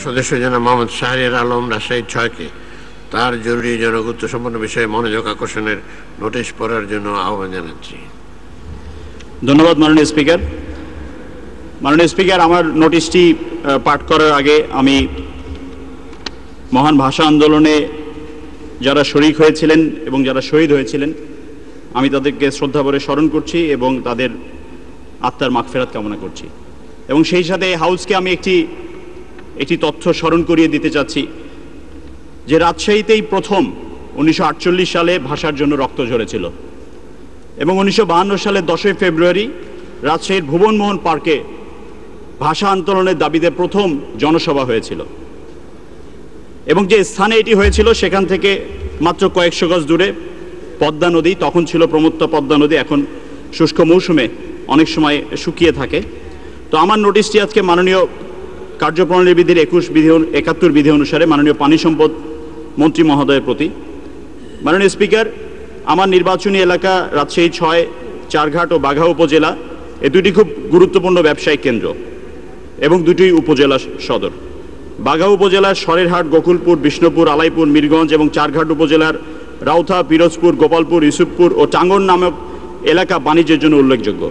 সদস্য জনাব মোহাম্মদ শাহরিয়ার আলম রাজশাহী 6কে তার জরুরি জনগুরুত্ব সম্পন্ন বিষয়ে মনোযোগ আকর্ষণের নোটিশ পড়ার জন্য আহ্বান জানাচ্ছি। ধন্যবাদ মাননীয় স্পিকার। মাননীয় স্পিকার, আমার নোটিশটি পাঠ করার আগে আমি মহান ভাষা আন্দোলনে যারা শরিক হয়েছিলেন এবং যারা শহীদ হয়েছিলেন আমি তাদেরকে শ্রদ্ধাভরে স্মরণ করছি এবং তাদের আত্মার মাগফিরাত কামনা করছি। এবং সেই সাথে হাউসকে আমি একটি তথ্য স্মরণ করিয়ে দিতে চাচ্ছি যে রাজশাহীতেই প্রথম 1948 সালে ভাষার জন্য রক্ত ঝরেছিল এবং 1952 সালের 10ই ফেব্রুয়ারি রাজশাহীর ভুবনমোহন পার্কে ভাষা আন্দোলনের দাবিতে প্রথম জনসভা হয়েছিল এবং যে স্থানে এটি হয়েছিল সেখান থেকে মাত্র কয়েকশো গজ দূরে পদ্মা নদী, তখন ছিল প্রমত্ত পদ্মা নদী, এখন শুষ্ক মৌসুমে অনেক সময় শুকিয়ে থাকে। তো আমার নোটিশটি আজকে মাননীয় কার্যপ্রণালী বিধির 71 বিধি অনুসারে মাননীয় পানি সম্পদ মন্ত্রী মহোদয়ের প্রতি। মাননীয় স্পিকার, আমার নির্বাচনী এলাকা রাজশাহী 6, চারঘাট ও বাঘা উপজেলা এই দুটি খুব গুরুত্বপূর্ণ ব্যবসায়িক কেন্দ্র এবং দুটি উপজেলা সদর। বাঘা উপজেলার সরেরহাট, গোকুলপুর, বিষ্ণুপুর, আলাইপুর, মিরগঞ্জ এবং চারঘাট উপজেলার রাউথা, পিরোজপুর, গোপালপুর, ইউসুফপুর ও টাঙ্গন নামক এলাকা বাণিজ্যের জন্য উল্লেখযোগ্য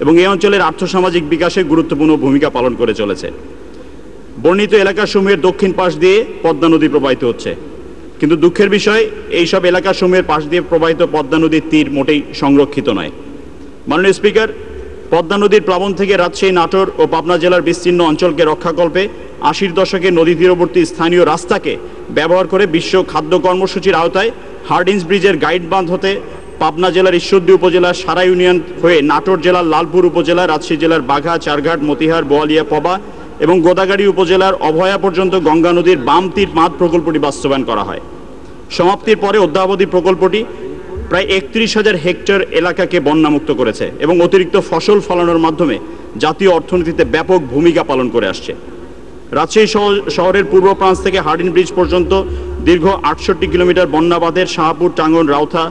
এবং এই অঞ্চলের আর্থসামাজিক বিকাশে গুরুত্বপূর্ণ ভূমিকা পালন করে চলেছে। বর্ণিত এলাকাসমূহের দক্ষিণ পাশ দিয়ে পদ্মা নদী প্রবাহিত হচ্ছে, কিন্তু দুঃখের বিষয় এইসব এলাকাসমূহের পাশ দিয়ে প্রবাহিত পদ্মা নদীর তীর মোটেই সংরক্ষিত নয়। মাননীয় স্পিকার, পদ্মা নদীর প্লাবন থেকে রাজশাহী, নাটোর ও পাবনা জেলার বিস্তীর্ণ অঞ্চলকে রক্ষাকল্পে 80-র দশকে নদী তীরবর্তী স্থানীয় রাস্তাকে ব্যবহার করে বিশ্ব খাদ্য কর্মসূচির আওতায় হার্ডিন্স ব্রিজের গাইড বাঁধ হতে পাবনা জেলার ঈশ্বরদী উপজেলার সারা ইউনিয়ন হয়ে নাটোর জেলার লালপুর উপজেলা, রাজশাহী জেলার বাঘা, চারঘাট, মতিহার, বোয়ালিয়া, পবা এবং গোদাগাড়ি উপজেলার অভয়া পর্যন্ত গঙ্গা নদীর বাম তীর বাঁধ প্রকল্পটি বাস্তবায়ন করা হয়। সমাপ্তির পরে অদ্যাবধি প্রকল্পটি প্রায় 31,000 হেক্টর এলাকাকে বন্যামুক্ত করেছে এবং অতিরিক্ত ফসল ফলানোর মাধ্যমে জাতীয় অর্থনীতিতে ব্যাপক ভূমিকা পালন করে আসছে। রাজশাহী শহরের পূর্ব প্রান্ত থেকে হার্ডিন ব্রিজ পর্যন্ত দীর্ঘ 68 কিলোমিটার বন্যা বাঁধের শাহপুর, টাঙ্গন, রাউথা,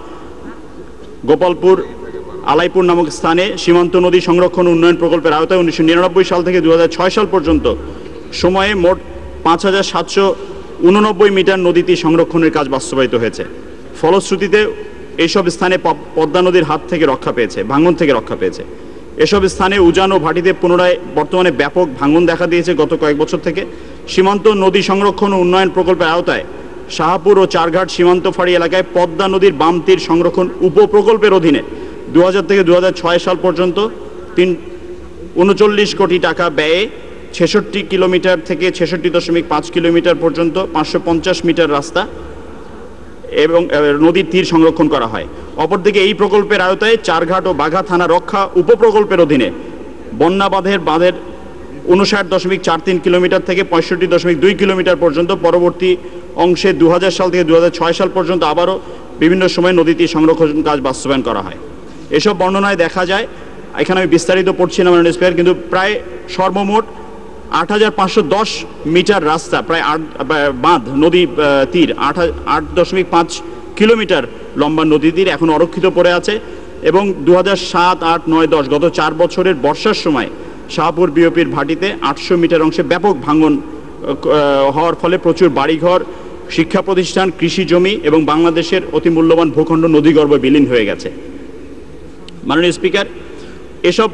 গোপালপুর, আলাইপুর নামক স্থানে সীমান্ত নদী সংরক্ষণ উন্নয়ন প্রকল্পের আওতায় 1999 সাল থেকে 2006 সাল পর্যন্ত সময়ে মোট 5,789 মিটার নদীটি সংরক্ষণের কাজ বাস্তবায়িত হয়েছে। ফলশ্রুতিতে এইসব স্থানে পদ্মা নদীর হাত থেকে রক্ষা পেয়েছে, ভাঙন থেকে রক্ষা পেয়েছে। এসব স্থানে উজান ও ভাটিতে পুনরায় বর্তমানে ব্যাপক ভাঙন দেখা দিয়েছে গত কয়েক বছর থেকে। সীমান্ত নদী সংরক্ষণ ও উন্নয়ন প্রকল্পের আওতায় শাহপুর ও চারঘাট সীমান্ত ফাঁড়ি এলাকায় পদ্মা নদীর বাম তীর সংরক্ষণ উপপ্রকল্পের অধীনে 2000 থেকে 2006 সাল পর্যন্ত 39 কোটি টাকা ব্যয়ে 66 কিলোমিটার থেকে 66.5 কিলোমিটার পর্যন্ত 550 মিটার রাস্তা এবং নদীর তীর সংরক্ষণ করা হয়। অপরদিকে এই প্রকল্পের আওতায় চারঘাট ও বাঘা থানা রক্ষা উপপ্রকল্পের অধীনে বন্যা বাঁধের 59.43 কিলোমিটার থেকে 65.2 কিলোমিটার পর্যন্ত পরবর্তী অংশে 2000 সাল থেকে 2006 সাল পর্যন্ত আবারও বিভিন্ন সময় নদী তীর সংরক্ষণ কাজ বাস্তবায়ন করা হয়। এসব বর্ণনায় দেখা যায়, এখানে আমি বিস্তারিত পড়ছি না মাননীয় স্পিকার, কিন্তু প্রায় সর্বমোট 8,510 মিটার রাস্তা, প্রায় বাঁধ, নদী তীর 8.5 কিলোমিটার লম্বা নদী তীর এখন অরক্ষিত পড়ে আছে এবং 2007, 8, 9, 10 গত 4 বছরের বর্ষার সময় শাহপুর বিওপির ভাটিতে 800 মিটার অংশে ব্যাপক ভাঙন হওয়ার ফলে প্রচুর বাড়িঘর, শিক্ষা প্রতিষ্ঠান, কৃষি জমি এবং বাংলাদেশের অতি মূল্যবান ভূখণ্ড নদীগর্ভে বিলীন হয়ে গেছে। মাননীয় স্পিকার, এসব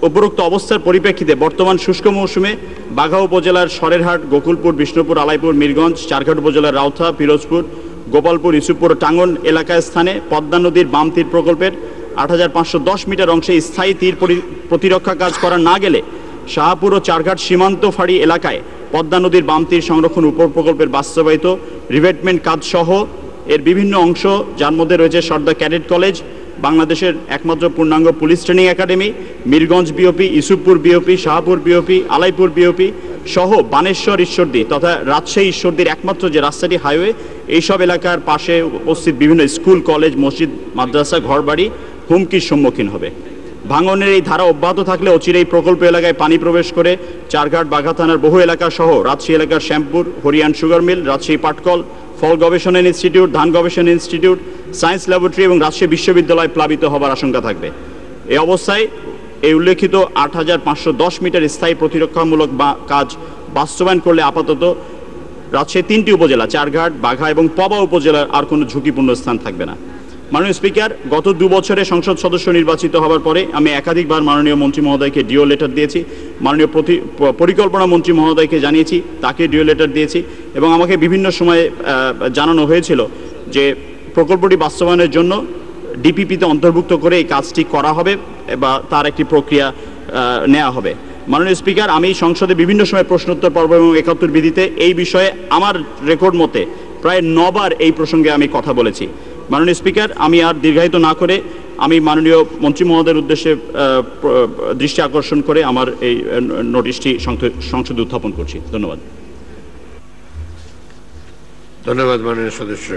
উপরোক্ত অবস্থার পরিপ্রেক্ষিতে বর্তমান শুষ্ক মৌসুমে বাঘা উপজেলার সরেরহাট, গোকুলপুর, বিষ্ণুপুর, আলাইপুর, মিরগঞ্জ, চারঘাট উপজেলার রাউথা, পিরোজপুর, গোপালপুর, ইউসুফপুর ও টাঙ্গন এলাকায় স্থানে পদ্মা নদীর বাম তীর প্রকল্পের 8,510 মিটার অংশে স্থায়ী তীর প্রতিরক্ষা কাজ করা না গেলে শাহপুর ও চারঘাট সীমান্ত ফাঁড়ি এলাকায় পদ্মা নদীর বাম তীর সংরক্ষণ উপপ্রকল্পের বাস্তবায়িত রিভেটমেন্ট কাজ সহ এর বিভিন্ন অংশ, যার মধ্যে রয়েছে সর্দার ক্যাডেট কলেজ, বাংলাদেশের একমাত্র পূর্ণাঙ্গ police training academy, Mirganj BOP, Yusufpur BOP, Shahpur BOP, Alaipur BOP সহ বানেশ্বর ঈশ্বরদী তথা রাজশাহী ঈশ্বরদীর একমাত্র যে রাস্তাটি হাইওয়ে, এইসব এলাকার পাশে উপস্থিত বিভিন্ন স্কুল, কলেজ, মসজিদ, মাদ্রাসা, ঘরবাড়ি হুমকির সম্মুখীন হবে। ভাঙনের এই ধারা অব্যাহত থাকলে অচিরেই প্রকল্প এলাকায় পানি প্রবেশ করে চারঘাট, বাঘা থানার বহু এলাকা সহ রাজশাহী এলাকার শ্যামপুর, হরিয়ান সুগার মিল, রাজশাহী পাটকল, ফল গবেষণা ইনস্টিটিউট, ধান গবেষণা ইনস্টিটিউট, সায়েন্স ল্যাবরেটরি এবং রাজশাহী বিশ্ববিদ্যালয় প্লাবিত হবার আশঙ্কা থাকবে। এই অবস্থায় এই উল্লেখিত 8,510 মিটার স্থায়ী প্রতিরক্ষামূলক কাজ বাস্তবায়ন করলে আপাতত রাজশাহী 3টি উপজেলা চারঘাট, বাঘা এবং পবা উপজেলার আর কোনো ঝুঁকিপূর্ণ স্থান থাকবে না। মাননীয় স্পিকার, গত 2 বছরে সংসদ সদস্য নির্বাচিত হওয়ার পরে আমি একাধিকবার মাননীয় মন্ত্রী মহোদয়কে ডিও লেটার দিয়েছি, মাননীয় পরিকল্পনা মন্ত্রী মহোদয়কে জানিয়েছি, তাকে ডিও লেটার দিয়েছি এবং আমাকে বিভিন্ন সময়ে জানানো হয়েছিল যে প্রকল্পটি বাস্তবায়নের জন্য ডিপিপিতে অন্তর্ভুক্ত করে এই কাজটি করা হবে বা তার একটি প্রক্রিয়া নেওয়া হবে। মাননীয় স্পিকার, আমি সংসদে বিভিন্ন সময় প্রশ্নোত্তর পর্ব এবং 71 বিধিতে এই বিষয়ে আমার রেকর্ড মতে প্রায় 9 বার এই প্রসঙ্গে আমি কথা বলেছি। মাননীয় স্পিকার, আমি আর দীর্ঘায়িত না করে আমি মাননীয় মন্ত্রী মহোদয়ের উদ্দেশ্যে দৃষ্টি আকর্ষণ করে আমার এই নোটিশটি সংসদে উত্থাপন করছি। ধন্যবাদ। ধন্যবাদ মাননীয় সদস্য।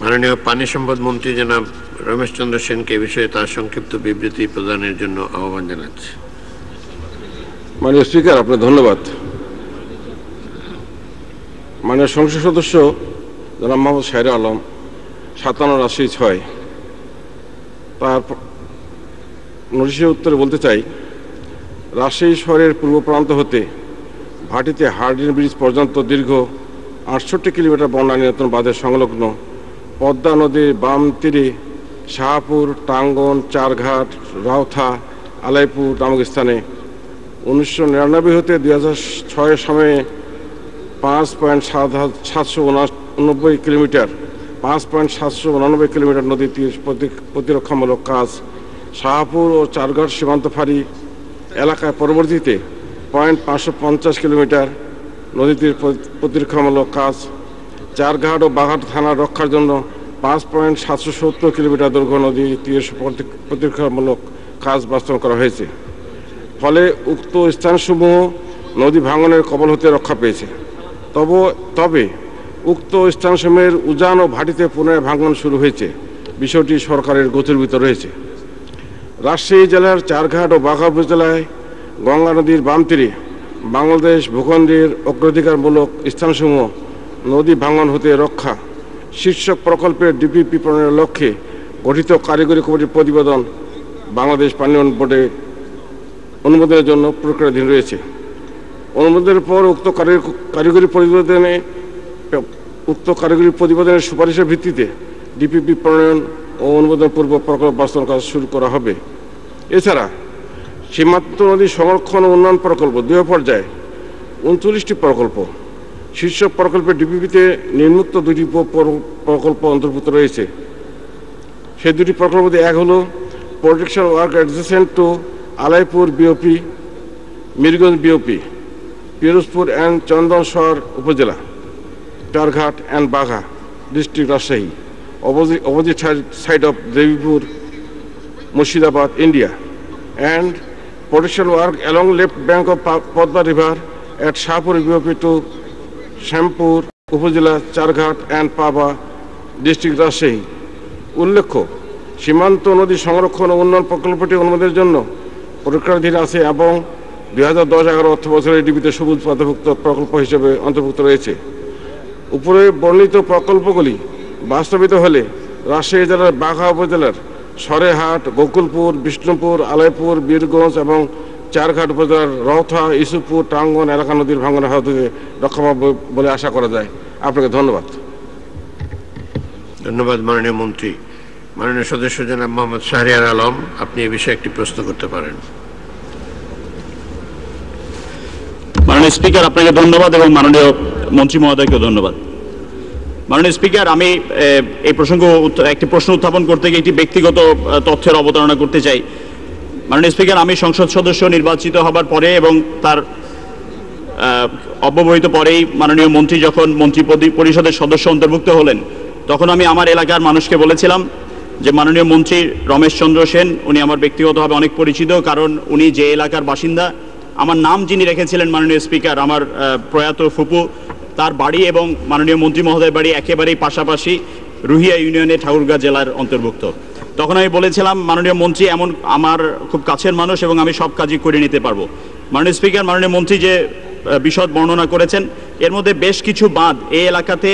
মাননীয় পানি সম্পদ মন্ত্রী জনাব রমেশ চন্দ্র সেনকে এ বিষয়ে তার সংক্ষিপ্ত বিবৃতি প্রদানের জন্য আহ্বান জানাচ্ছি। মাননীয় স্পিকার, আপনার ধন্যবাদ। মাননীয় সংসদ সদস্য জনাব মোহাম্মদ শাহের আলম 57 রাজশাহী 6 তার নোটিশের উত্তরে বলতে চাই, রাজশাহী শহরের পূর্ব প্রান্ত হতে ভাটিতে হার্ডিন ব্রিজ পর্যন্ত দীর্ঘ 68 কিলোমিটার বন্যা নিয়ন্ত্রণ বাঁধের সংলগ্ন পদ্মা নদীর বাম তীরে শাহপুর, টাঙ্গন, চারঘাট, রাউথা, আলাইপুর নামক স্থানে 1999 হতে 2006 সময়ে 5.789 কিলোমিটার 5.789 কিলোমিটার নদী তীর প্রতিরক্ষামূলক কাজ, শাহপুর ও চারঘাট সীমান্ত ফাঁড়ি এলাকায় পরবর্তীতে 550 কিলোমিটার নদী তীর প্রতিরক্ষামূলক কাজ, চারঘাট ও বাঘাট থানা রক্ষার জন্য 5.770 কিলোমিটার দৈর্ঘ্য নদী তীর প্রতিরক্ষামূলক কাজ বাস্তবায়ন করা হয়েছে। ফলে উক্ত স্থানসমূহ নদী ভাঙনের কবল হতে রক্ষা পেয়েছে। তবে উক্ত স্থানসমূহের উজান ও ভাটিতে পুনরায় ভাঙন শুরু হয়েছে, বিষয়টি সরকারের গোচরের ভিতর রয়েছে। রাজশাহী জেলার চারঘাট ও বাঘা উপজেলায় গঙ্গা নদীর বাম তীরে বাংলাদেশ ভূখণ্ডের অগ্রাধিকারমূলক স্থানসমূহ নদী ভাঙন হতে রক্ষা শীর্ষক প্রকল্পের ডিপিপি প্রণয়নের লক্ষ্যে গঠিত কারিগরি কমিটির প্রতিবেদন বাংলাদেশ পানি উন্নয়ন বোর্ডে অনুমোদনের জন্য প্রক্রিয়াধীন রয়েছে। অনুমোদনের পর উক্ত কারিগরি প্রতিবেদনের সুপারিশের ভিত্তিতে ডিপিপি প্রণয়ন ও অনুমোদন পূর্ব প্রকল্প বাস্তবায়ন কাজ শুরু করা হবে। এছাড়া সীমান্ত নদী সংরক্ষণ ও উন্নয়ন প্রকল্প 2 পর্যায়ে 39টি প্রকল্প শীর্ষক প্রকল্পের ডিপিপিতে নিম্নোক্ত 2টি প্রকল্প অন্তর্ভুক্ত রয়েছে। সেই 2টি প্রকল্প এক হলো protection work adjacent to Alaipur BOP, Mirganj BOP, Pirojpur and Chandansar উপজেলা, Charghat and Bagha district Rajshahi, opposite side of Devipur, Murshidabad, India, and protection work along left bank of Podma River at Shahpur BOP to Shampur, Upazila, Charghat and Paba, District Rajshahi. উল্লেখ্য, সীমান্ত নদী সংরক্ষণ ও উন্নয়ন প্রকল্পটি অনুমোদনের জন্য প্রক্রিয়াধীন আছে এবং 2010-11 অর্থ বছরের ডিপিতে সবুজ পাতাভুক্ত প্রকল্প হিসেবে অন্তর্ভুক্ত রয়েছে। উপরে বর্ণিত প্রকল্পগুলি বাস্তবিত হলে রাজশাহী জেলার বাঘা উপজেলার সরেহাট, গোকুলপুর, বিষ্ণুপুর, আলাইপুর, বীরগঞ্জ এবং চারঘাট উপজেলার রওথা, ইসুপুর, টাঙ্গন এলাকা নদীর ভাঙনের হাত থেকে রক্ষা পাবে বলে আশা করা যায়। আপনাকে ধন্যবাদ। ধন্যবাদ মাননীয় মন্ত্রী। মাননীয় সদস্য জনাব মোহাম্মদ শাহরিয়ার আলম, আপনি এই বিষয়ে একটি প্রশ্ন করতে পারেন। মাননীয় স্পিকার, আপনাকে ধন্যবাদ এবং মাননীয় মন্ত্রী মহোদয়কেও ধন্যবাদ। মাননীয় স্পিকার, আমি এই একটি প্রশ্ন উত্থাপন করতে গিয়ে একটি ব্যক্তিগত তথ্যের অবতারণা করতে চাই। মাননীয় স্পিকার, আমি সংসদ সদস্য নির্বাচিত হবার পরে এবং তার অব্যবহিত পরেই মাননীয় মন্ত্রী যখন মন্ত্রী পরিষদের সদস্য অন্তর্ভুক্ত হলেন, তখন আমি আমার এলাকার মানুষকে বলেছিলাম যে মাননীয় মন্ত্রী রমেশ চন্দ্র সেন, উনি আমার ব্যক্তিগতভাবে অনেক পরিচিত, কারণ উনি যে এলাকার বাসিন্দা, আমার নাম যিনি রেখেছিলেন মাননীয় স্পিকার, আমার প্রয়াত ফুপু, তার বাড়ি এবং মাননীয় মন্ত্রী মহোদয়ের বাড়ি একেবারেই পাশাপাশি, রুহিয়া ইউনিয়নে ঠাকুরগাঁ জেলার অন্তর্ভুক্ত। তখন আমি বলেছিলাম মাননীয় মন্ত্রী এমন আমার খুব কাছের মানুষ এবং আমি সব কাজই করে নিতে পারবো। মাননীয় স্পিকার, মাননীয় মন্ত্রী যে বিশদ বর্ণনা করেছেন, এর মধ্যে বেশ কিছু বাঁধ এই এলাকাতে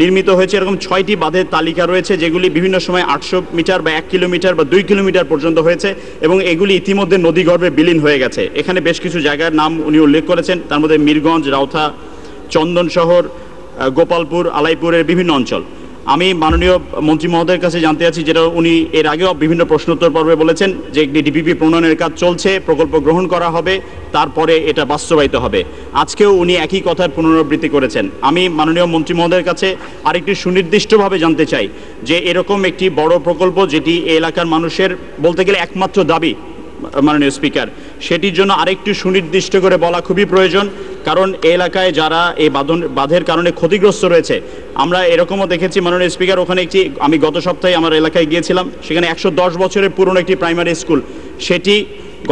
নির্মিত হয়েছে। এরকম 6টি বাঁধের তালিকা রয়েছে, যেগুলি বিভিন্ন সময় 800 মিটার বা 1 কিলোমিটার বা 2 কিলোমিটার পর্যন্ত হয়েছে, এবং এগুলি ইতিমধ্যে নদীগর্ভে বিলীন হয়ে গেছে। এখানে বেশ কিছু জায়গার নাম উনি উল্লেখ করেছেন, তার মধ্যে মিরগঞ্জ, রাউথা, চন্দন শহর, গোপালপুর, আলাইপুরের বিভিন্ন অঞ্চল। আমি মাননীয় মন্ত্রী মহোদয়ের কাছে জানতে চাচ্ছি, যেটা উনি এর আগেও বিভিন্ন প্রশ্নোত্তর পর্বে বলেছেন, যে একটি ডিপিপি প্রণয়নের কাজ চলছে, প্রকল্প গ্রহণ করা হবে, তারপরে এটা বাস্তবায়িত হবে। আজকেও উনি একই কথার পুনরাবৃত্তি করেছেন। আমি মাননীয় মন্ত্রী মহোদয়ের কাছে আরেকটি সুনির্দিষ্টভাবে জানতে চাই যে এরকম একটি বড় প্রকল্প, যেটি এই এলাকার মানুষের বলতে গেলে একমাত্র দাবি, মাননীয় স্পিকার, সেটির জন্য আরেকটু সুনির্দিষ্ট করে বলা খুবই প্রয়োজন। কারণ এই এলাকায় যারা এই বাঁধের কারণে ক্ষতিগ্রস্ত রয়েছে, আমরা এরকমও দেখেছি মাননীয় স্পিকার, ওখানে আমি গত সপ্তাহে আমার এলাকায় গিয়েছিলাম, সেখানে 110 বছরের পুরনো একটি প্রাইমারি স্কুল, সেটি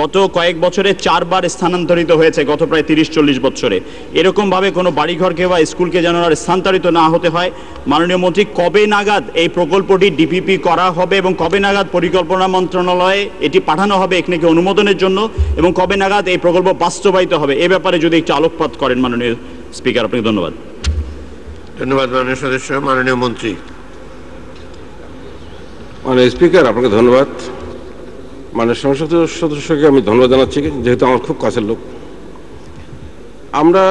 গত কয়েক বছরে 4 বার স্থানান্তরিত হয়েছে, গত প্রায় 30-40 বছরে। এরকমভাবে কোনো বাড়িঘরকে বা স্কুলকে যেন আর স্থানান্তরিত না হতে হয়। মাননীয় মন্ত্রী, কবে নাগাদ এই প্রকল্পটি ডিপিপি করা হবে এবং কবে নাগাদ পরিকল্পনা মন্ত্রণালয়ে এটি পাঠানো হবে এখানে অনুমোদনের জন্য, এবং কবে নাগাদ এই প্রকল্প বাস্তবায়িত হবে, এ ব্যাপারে যদি একটু আলোকপাত করেন মাননীয় স্পিকার। আপনাকে ধন্যবাদ। ধন্যবাদ মাননীয় সদস্য। মাননীয় মন্ত্রী। মাননীয় স্পিকার, আপনাকে ধন্যবাদ। মাননীয় সংসদ সদস্যকে আমি ধন্যবাদ জানাচ্ছি, যেহেতু আমার খুব কাছের লোক। আমরা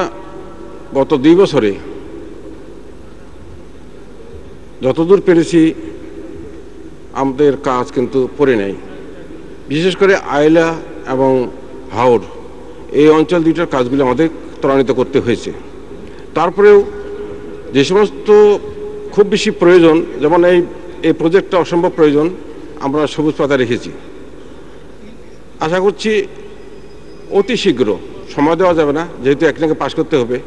গত 2 বছরে যতদূর পেরেছি আমাদের কাজ কিন্তু পড়ে নেই। বিশেষ করে আইলা এবং হাওড়, এই অঞ্চল দুইটার কাজগুলি আমাদের ত্বরান্বিত করতে হয়েছে। তারপরেও যে সমস্ত খুব বেশি প্রয়োজন, যেমন এই প্রজেক্টটা অসম্ভব প্রয়োজন, আমরা সবুজ পাতা রেখেছি। আশা করছি অতি শীঘ্র, সময় দেওয়া যাবে না যেহেতু একজনকে পাশ করতে হবে,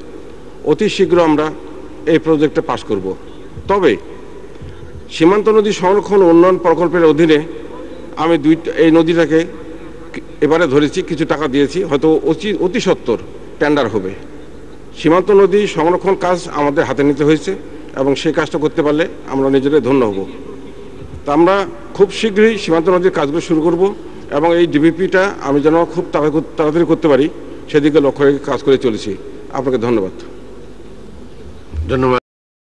অতি শীঘ্র আমরা এই প্রজেক্টটা পাশ করব। তবে সীমান্ত নদী সংরক্ষণ উন্নয়ন প্রকল্পের অধীনে আমি এই নদীটাকে এবারে ধরেছি, কিছু টাকা দিয়েছি, হয়তো অতি সত্বর টেন্ডার হবে। সীমান্ত নদী সংরক্ষণ কাজ আমাদের হাতে নিতে হয়েছে, এবং সেই কাজটা করতে পারলে আমরা নিজেরাই ধন্য হব। তা আমরা খুব শীঘ্রই সীমান্ত নদীর কাজগুলো শুরু করব, এবং এই ডিপিপিটা আমি যেন খুব তাড়াতাড়ি করতে পারি সেদিকে লক্ষ্য রেখে কাজ করে চলেছি। আপনাকে ধন্যবাদ। ধন্যবাদ।